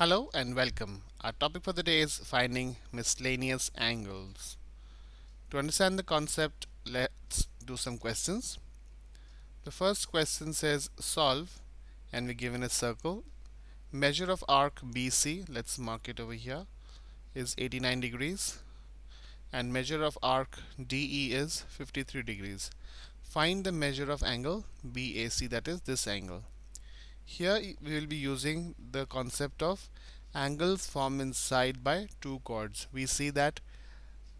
Hello and welcome. Our topic for the day is finding miscellaneous angles. To understand the concept, let's do some questions. The first question says solve, and we're given a circle. Measure of arc BC, let's mark it over here, is 89 degrees, and measure of arc DE is 53 degrees. Find the measure of angle BAC, that is this angle. Here we will be using the concept of angles formed in side by two chords. We see that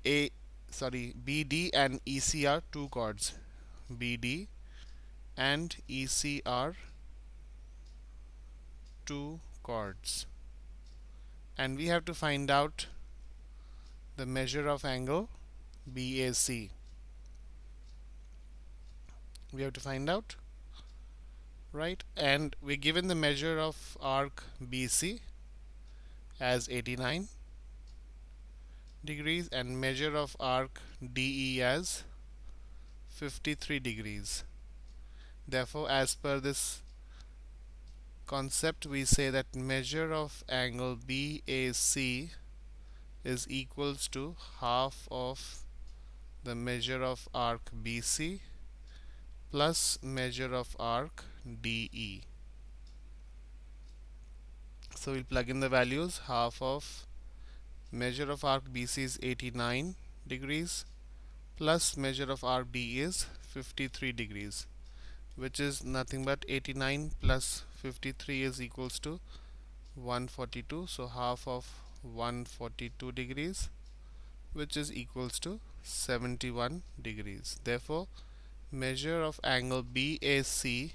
BD and EC are two chords. BD and EC are two chords. And we have to find out the measure of angle BAC. We have to find out, right? And we're given the measure of arc BC as 89 degrees and measure of arc DE as 53 degrees. Therefore, as per this concept, we say that measure of angle BAC is equals to half of the measure of arc BC plus measure of arc DE. So we'll plug in the values. Half of measure of arc BC is 89 degrees plus measure of arc DE is 53 degrees, which is nothing but 89 plus 53 is equals to 142. So half of 142 degrees, which is equals to 71 degrees. Therefore, measure of angle BAC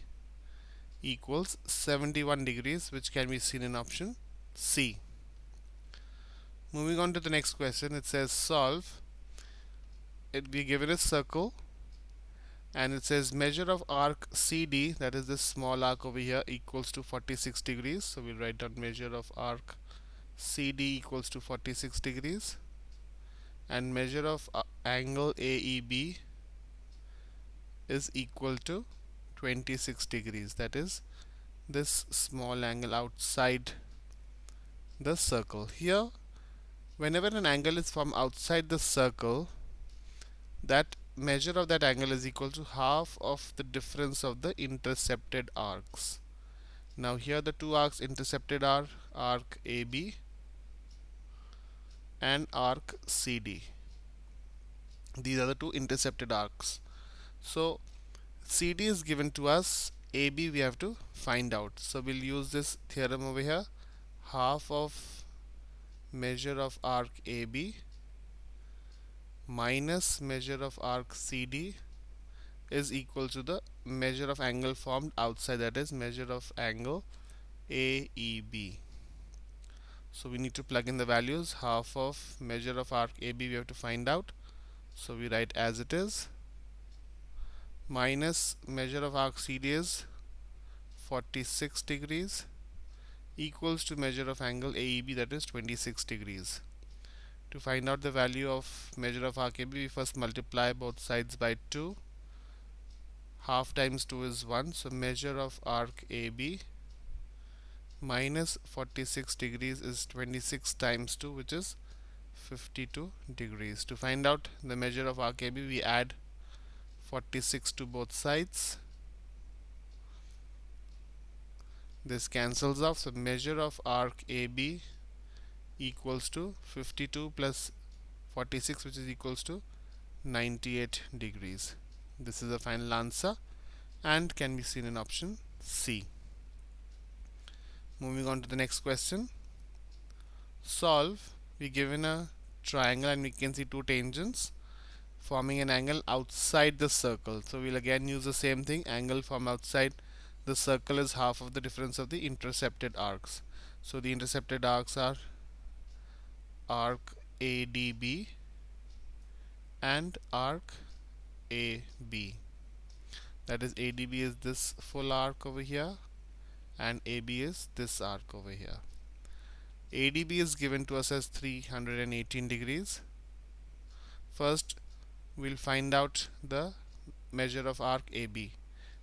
equals 71 degrees, which can be seen in option C. Moving on to the next question, it says solve. It be given a circle, and it says measure of arc CD, that is this small arc over here, equals to 46 degrees. So we'll write down measure of arc CD equals to 46 degrees, and measure of angle AEB is equal to 26 degrees, that is this small angle outside the circle. Here, whenever an angle is from outside the circle, that measure of that angle is equal to half of the difference of the intercepted arcs. Now here the two arcs intercepted are arc AB and arc CD. These are the two intercepted arcs. So CD is given to us, AB we have to find out. So we'll use this theorem over here. Half of measure of arc AB minus measure of arc CD is equal to the measure of angle formed outside, that is measure of angle AEB. So we need to plug in the values. Half of measure of arc AB we have to find out. So we write as it is, minus measure of arc CD is 46 degrees equals to measure of angle AEB, that is 26 degrees. To find out the value of measure of arc AB, we first multiply both sides by 2. Half times 2 is 1, so measure of arc AB minus 46 degrees is 26 times 2, which is 52 degrees. To find out the measure of arc AB, we add 46 to both sides. This cancels off, so measure of arc AB equals to 52 plus 46, which is equals to 98 degrees. This is the final answer and can be seen in option C. Moving on to the next question. Solve. We're given a triangle and we can see two tangents forming an angle outside the circle. So we'll again use the same thing. Angle from outside the circle is half of the difference of the intercepted arcs. So the intercepted arcs are arc ADB and arc AB. That is, ADB is this full arc over here and AB is this arc over here. ADB is given to us as 318 degrees. First we'll find out the measure of arc AB.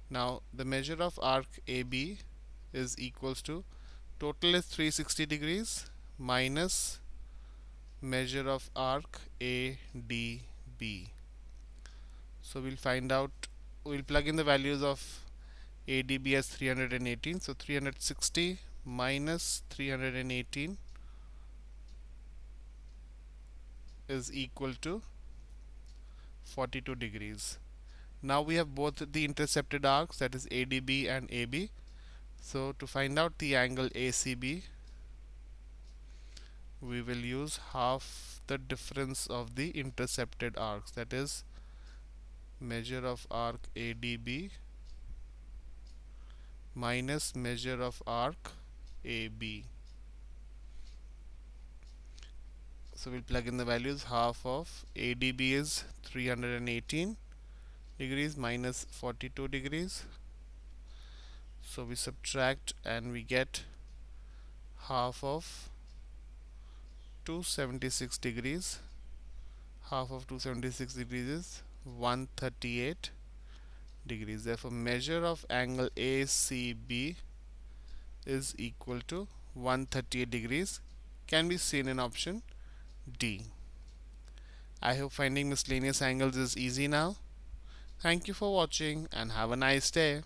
Now the measure of arc AB is equals to Total is 360 degrees minus measure of arc ADB. So we'll plug in the values of ADB as 318. So 360 minus 318 is equal to 42 degrees. Now we have both the intercepted arcs, that is ADB and AB. So to find out the angle ACB, we will use half the difference of the intercepted arcs, that is measure of arc ADB minus measure of arc AB. So we'll plug in the values. Half of ADB is 318 degrees minus 42 degrees. So we subtract and we get half of 276 degrees. Half of 276 degrees is 138 degrees. Therefore, measure of angle ACB is equal to 138 degrees, can be seen in option D. I hope finding miscellaneous angles is easy now. Thank you for watching and have a nice day.